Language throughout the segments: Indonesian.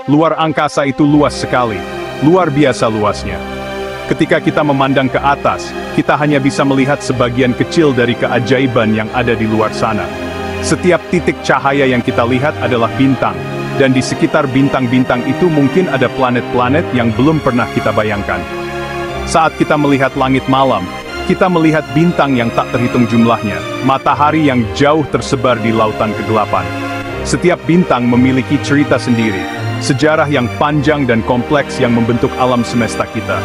Luar angkasa itu luas sekali, luar biasa luasnya. Ketika kita memandang ke atas, kita hanya bisa melihat sebagian kecil dari keajaiban yang ada di luar sana. Setiap titik cahaya yang kita lihat adalah bintang, dan di sekitar bintang-bintang itu mungkin ada planet-planet yang belum pernah kita bayangkan. Saat kita melihat langit malam, kita melihat bintang yang tak terhitung jumlahnya, matahari yang jauh tersebar di lautan kegelapan. Setiap bintang memiliki cerita sendiri, sejarah yang panjang dan kompleks yang membentuk alam semesta kita.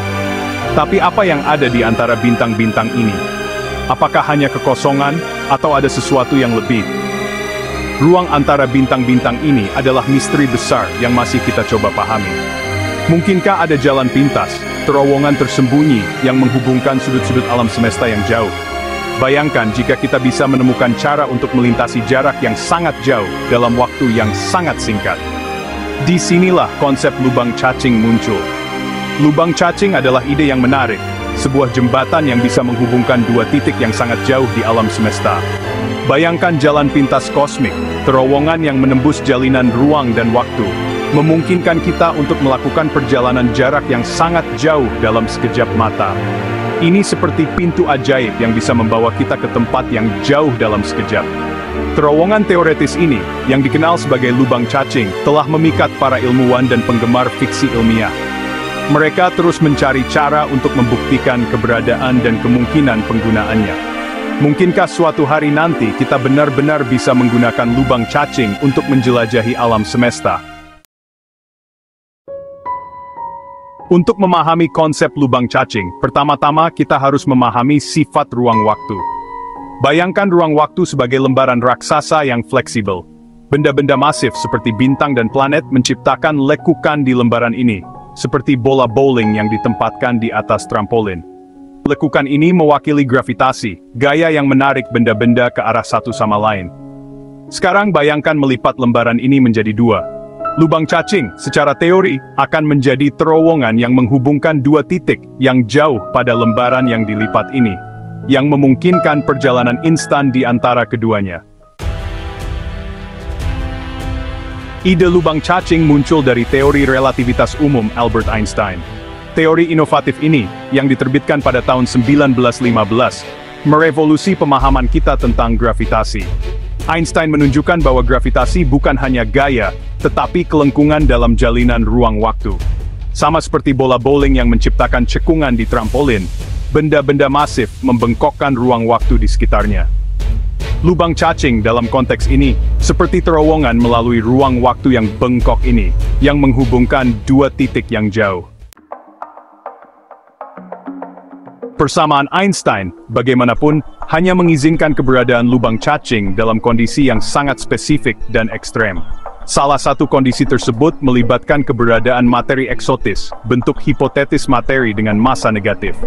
Tapi apa yang ada di antara bintang-bintang ini? Apakah hanya kekosongan, atau ada sesuatu yang lebih? Ruang antara bintang-bintang ini adalah misteri besar yang masih kita coba pahami. Mungkinkah ada jalan pintas, terowongan tersembunyi yang menghubungkan sudut-sudut alam semesta yang jauh? Bayangkan jika kita bisa menemukan cara untuk melintasi jarak yang sangat jauh dalam waktu yang sangat singkat. Disinilah konsep lubang cacing muncul. Lubang cacing adalah ide yang menarik, sebuah jembatan yang bisa menghubungkan dua titik yang sangat jauh di alam semesta. Bayangkan jalan pintas kosmik, terowongan yang menembus jalinan ruang dan waktu, memungkinkan kita untuk melakukan perjalanan jarak yang sangat jauh dalam sekejap mata. Ini seperti pintu ajaib yang bisa membawa kita ke tempat yang jauh dalam sekejap. Terowongan teoretis ini, yang dikenal sebagai lubang cacing, telah memikat para ilmuwan dan penggemar fiksi ilmiah. Mereka terus mencari cara untuk membuktikan keberadaan dan kemungkinan penggunaannya. Mungkinkah suatu hari nanti kita benar-benar bisa menggunakan lubang cacing untuk menjelajahi alam semesta? Untuk memahami konsep lubang cacing, pertama-tama kita harus memahami sifat ruang waktu. Bayangkan ruang waktu sebagai lembaran raksasa yang fleksibel. Benda-benda masif seperti bintang dan planet menciptakan lekukan di lembaran ini, seperti bola bowling yang ditempatkan di atas trampolin. Lekukan ini mewakili gravitasi, gaya yang menarik benda-benda ke arah satu sama lain. Sekarang bayangkan melipat lembaran ini menjadi dua. Lubang cacing, secara teori, akan menjadi terowongan yang menghubungkan dua titik yang jauh pada lembaran yang dilipat ini, yang memungkinkan perjalanan instan di antara keduanya. Ide lubang cacing muncul dari teori relativitas umum Albert Einstein. Teori inovatif ini, yang diterbitkan pada tahun 1915, merevolusi pemahaman kita tentang gravitasi. Einstein menunjukkan bahwa gravitasi bukan hanya gaya, tetapi kelengkungan dalam jalinan ruang waktu. Sama seperti bola bowling yang menciptakan cekungan di trampolin, benda-benda masif membengkokkan ruang waktu di sekitarnya. Lubang cacing dalam konteks ini, seperti terowongan melalui ruang waktu yang bengkok ini, yang menghubungkan dua titik yang jauh. Persamaan Einstein, bagaimanapun, hanya mengizinkan keberadaan lubang cacing dalam kondisi yang sangat spesifik dan ekstrem. Salah satu kondisi tersebut melibatkan keberadaan materi eksotis, bentuk hipotetis materi dengan massa negatif.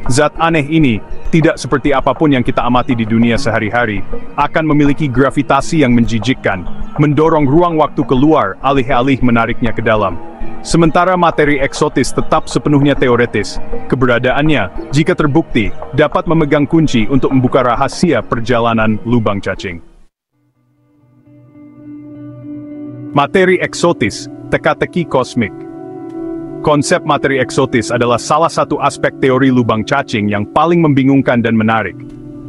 Zat aneh ini, tidak seperti apapun yang kita amati di dunia sehari-hari, akan memiliki gravitasi yang menjijikkan, mendorong ruang waktu keluar alih-alih menariknya ke dalam. Sementara materi eksotis tetap sepenuhnya teoretis, keberadaannya, jika terbukti, dapat memegang kunci untuk membuka rahasia perjalanan lubang cacing. Materi eksotis, teka-teki kosmik. Konsep materi eksotis adalah salah satu aspek teori lubang cacing yang paling membingungkan dan menarik.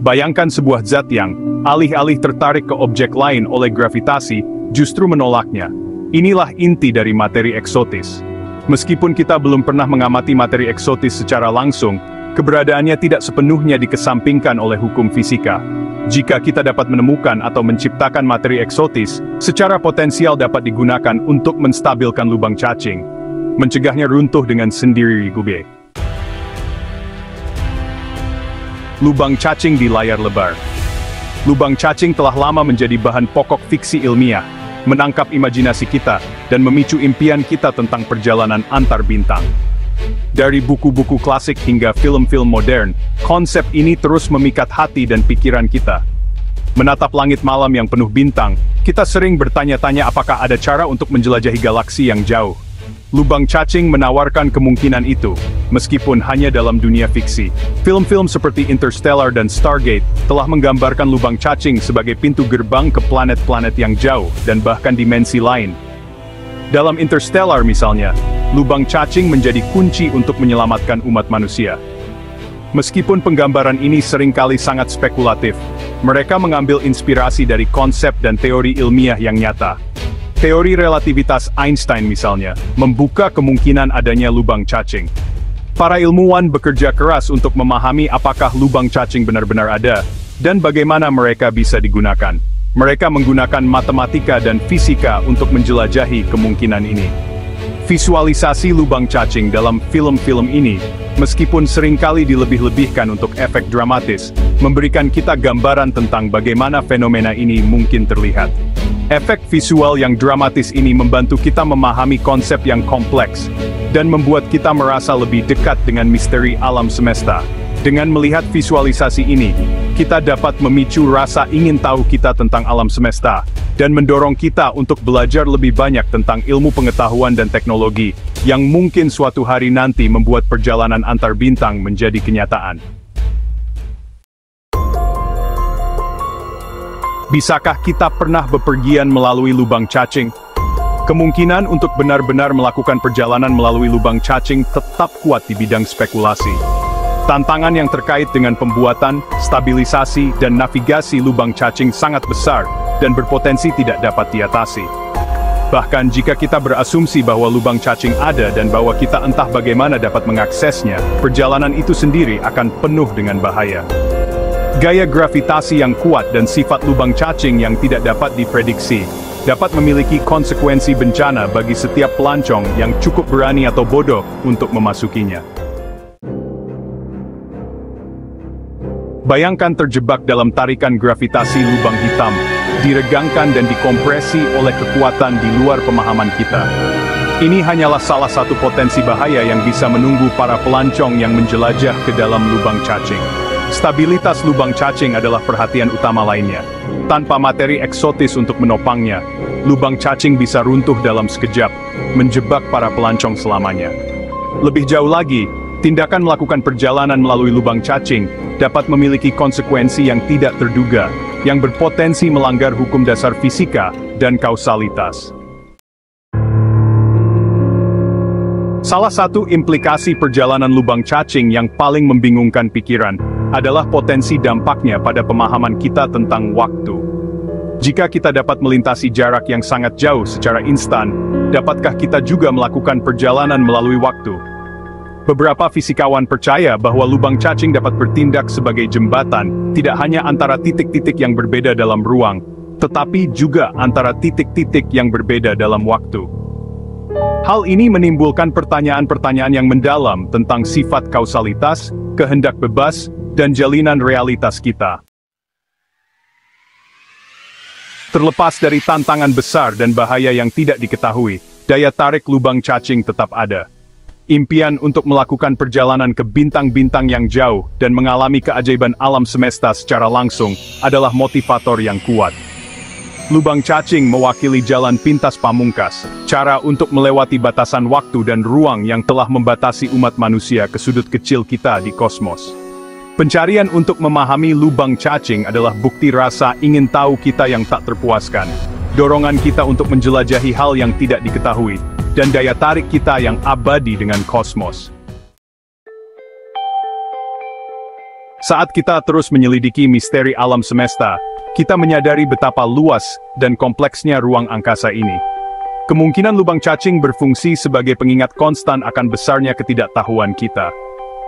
Bayangkan sebuah zat yang, alih-alih tertarik ke objek lain oleh gravitasi, justru menolaknya. Inilah inti dari materi eksotis. Meskipun kita belum pernah mengamati materi eksotis secara langsung, keberadaannya tidak sepenuhnya dikesampingkan oleh hukum fisika. Jika kita dapat menemukan atau menciptakan materi eksotis, secara potensial dapat digunakan untuk menstabilkan lubang cacing, mencegahnya runtuh dengan sendiri. Lubang cacing di layar lebar. Lubang cacing telah lama menjadi bahan pokok fiksi ilmiah, menangkap imajinasi kita, dan memicu impian kita tentang perjalanan antar bintang. Dari buku-buku klasik hingga film-film modern, konsep ini terus memikat hati dan pikiran kita. Menatap langit malam yang penuh bintang, kita sering bertanya-tanya apakah ada cara untuk menjelajahi galaksi yang jauh. Lubang cacing menawarkan kemungkinan itu, meskipun hanya dalam dunia fiksi. Film-film seperti Interstellar dan Stargate telah menggambarkan lubang cacing sebagai pintu gerbang ke planet-planet yang jauh dan bahkan dimensi lain. Dalam Interstellar misalnya, lubang cacing menjadi kunci untuk menyelamatkan umat manusia. Meskipun penggambaran ini seringkali sangat spekulatif, mereka mengambil inspirasi dari konsep dan teori ilmiah yang nyata. Teori relativitas Einstein misalnya, membuka kemungkinan adanya lubang cacing. Para ilmuwan bekerja keras untuk memahami apakah lubang cacing benar-benar ada, dan bagaimana mereka bisa digunakan. Mereka menggunakan matematika dan fisika untuk menjelajahi kemungkinan ini. Visualisasi lubang cacing dalam film-film ini, meskipun seringkali dilebih-lebihkan untuk efek dramatis, memberikan kita gambaran tentang bagaimana fenomena ini mungkin terlihat. Efek visual yang dramatis ini membantu kita memahami konsep yang kompleks, dan membuat kita merasa lebih dekat dengan misteri alam semesta. Dengan melihat visualisasi ini, kita dapat memicu rasa ingin tahu kita tentang alam semesta, dan mendorong kita untuk belajar lebih banyak tentang ilmu pengetahuan dan teknologi, yang mungkin suatu hari nanti membuat perjalanan antar bintang menjadi kenyataan. Bisakah kita pernah bepergian melalui lubang cacing? Kemungkinan untuk benar-benar melakukan perjalanan melalui lubang cacing tetap kuat di bidang spekulasi. Tantangan yang terkait dengan pembuatan, stabilisasi, dan navigasi lubang cacing sangat besar, dan berpotensi tidak dapat diatasi. Bahkan jika kita berasumsi bahwa lubang cacing ada dan bahwa kita entah bagaimana dapat mengaksesnya, perjalanan itu sendiri akan penuh dengan bahaya. Gaya gravitasi yang kuat dan sifat lubang cacing yang tidak dapat diprediksi, dapat memiliki konsekuensi bencana bagi setiap pelancong yang cukup berani atau bodoh untuk memasukinya. Bayangkan terjebak dalam tarikan gravitasi lubang hitam, diregangkan dan dikompresi oleh kekuatan di luar pemahaman kita. Ini hanyalah salah satu potensi bahaya yang bisa menunggu para pelancong yang menjelajah ke dalam lubang cacing. Stabilitas lubang cacing adalah perhatian utama lainnya. Tanpa materi eksotis untuk menopangnya, lubang cacing bisa runtuh dalam sekejap, menjebak para pelancong selamanya. Lebih jauh lagi, tindakan melakukan perjalanan melalui lubang cacing dapat memiliki konsekuensi yang tidak terduga, yang berpotensi melanggar hukum dasar fisika dan kausalitas. Salah satu implikasi perjalanan lubang cacing yang paling membingungkan pikiran adalah potensi dampaknya pada pemahaman kita tentang waktu. Jika kita dapat melintasi jarak yang sangat jauh secara instan, dapatkah kita juga melakukan perjalanan melalui waktu? Beberapa fisikawan percaya bahwa lubang cacing dapat bertindak sebagai jembatan, tidak hanya antara titik-titik yang berbeda dalam ruang, tetapi juga antara titik-titik yang berbeda dalam waktu. Hal ini menimbulkan pertanyaan-pertanyaan yang mendalam tentang sifat kausalitas, kehendak bebas, dan jalinan realitas kita. Terlepas dari tantangan besar dan bahaya yang tidak diketahui, daya tarik lubang cacing tetap ada. Impian untuk melakukan perjalanan ke bintang-bintang yang jauh dan mengalami keajaiban alam semesta secara langsung adalah motivator yang kuat. Lubang cacing mewakili jalan pintas pamungkas, cara untuk melewati batasan waktu dan ruang yang telah membatasi umat manusia ke sudut kecil kita di kosmos. Pencarian untuk memahami lubang cacing adalah bukti rasa ingin tahu kita yang tak terpuaskan, dorongan kita untuk menjelajahi hal yang tidak diketahui, dan daya tarik kita yang abadi dengan kosmos. Saat kita terus menyelidiki misteri alam semesta, kita menyadari betapa luas dan kompleksnya ruang angkasa ini. Kemungkinan lubang cacing berfungsi sebagai pengingat konstan akan besarnya ketidaktahuan kita.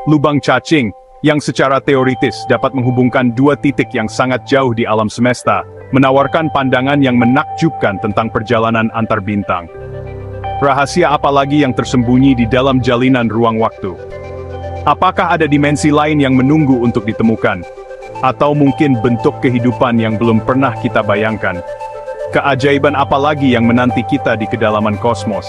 Lubang cacing, yang secara teoritis dapat menghubungkan dua titik yang sangat jauh di alam semesta, menawarkan pandangan yang menakjubkan tentang perjalanan antar bintang. Rahasia apa lagi yang tersembunyi di dalam jalinan ruang waktu? Apakah ada dimensi lain yang menunggu untuk ditemukan? Atau mungkin bentuk kehidupan yang belum pernah kita bayangkan? Keajaiban apa lagi yang menanti kita di kedalaman kosmos?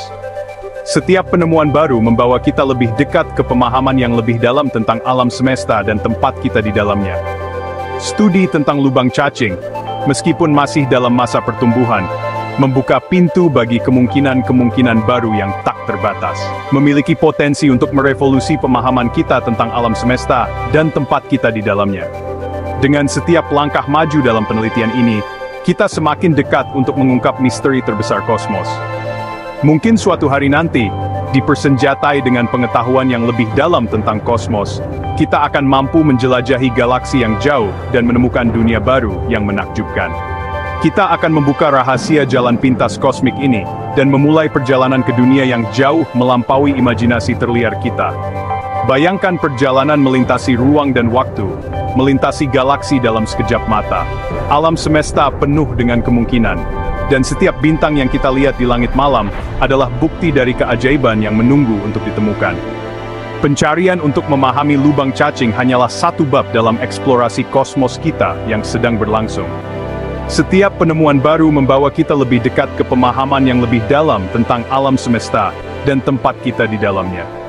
Setiap penemuan baru membawa kita lebih dekat ke pemahaman yang lebih dalam tentang alam semesta dan tempat kita di dalamnya. Studi tentang lubang cacing, meskipun masih dalam masa pertumbuhan, membuka pintu bagi kemungkinan-kemungkinan baru yang tak terbatas. Memiliki potensi untuk merevolusi pemahaman kita tentang alam semesta dan tempat kita di dalamnya. Dengan setiap langkah maju dalam penelitian ini, kita semakin dekat untuk mengungkap misteri terbesar kosmos. Mungkin suatu hari nanti, dipersenjatai dengan pengetahuan yang lebih dalam tentang kosmos, kita akan mampu menjelajahi galaksi yang jauh dan menemukan dunia baru yang menakjubkan. Kita akan membuka rahasia jalan pintas kosmik ini, dan memulai perjalanan ke dunia yang jauh melampaui imajinasi terliar kita. Bayangkan perjalanan melintasi ruang dan waktu, melintasi galaksi dalam sekejap mata. Alam semesta penuh dengan kemungkinan, dan setiap bintang yang kita lihat di langit malam adalah bukti dari keajaiban yang menunggu untuk ditemukan. Pencarian untuk memahami lubang cacing hanyalah satu bab dalam eksplorasi kosmos kita yang sedang berlangsung. Setiap penemuan baru membawa kita lebih dekat ke pemahaman yang lebih dalam tentang alam semesta dan tempat kita di dalamnya.